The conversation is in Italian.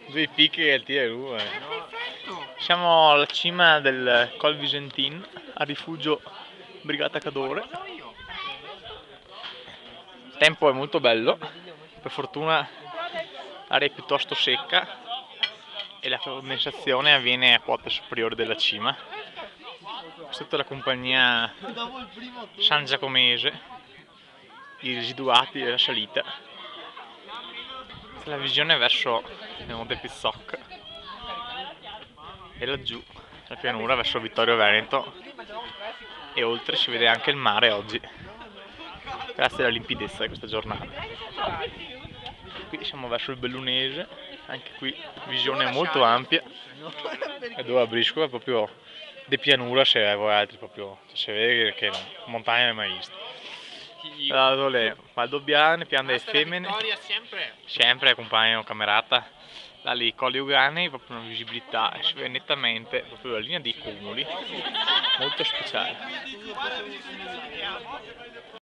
Due picchi e il tiro. Perfetto! Siamo alla cima del Col Visentin, a rifugio Brigata Cadore. Il tempo è molto bello, per fortuna l'aria è piuttosto secca e la condensazione avviene a quote superiori della cima. Questa è la compagnia San Giacomese, i residuati della salita. La visione è verso il Monte Pizzoc e laggiù la pianura verso Vittorio Veneto, e oltre si vede anche il mare oggi, grazie alla limpidezza di questa giornata. Qui siamo verso il Bellunese, anche qui visione molto ampia, e dove a Briscoe è proprio di pianura, se voi altri proprio, si vede che montagna non è mai vista. Allora, Valdobbiadene, Pian delle Femmine, sempre accompagnano camerata. Da lì Colli Ugani, proprio una visibilità, si vede nettamente proprio la linea dei cumuli, molto speciale.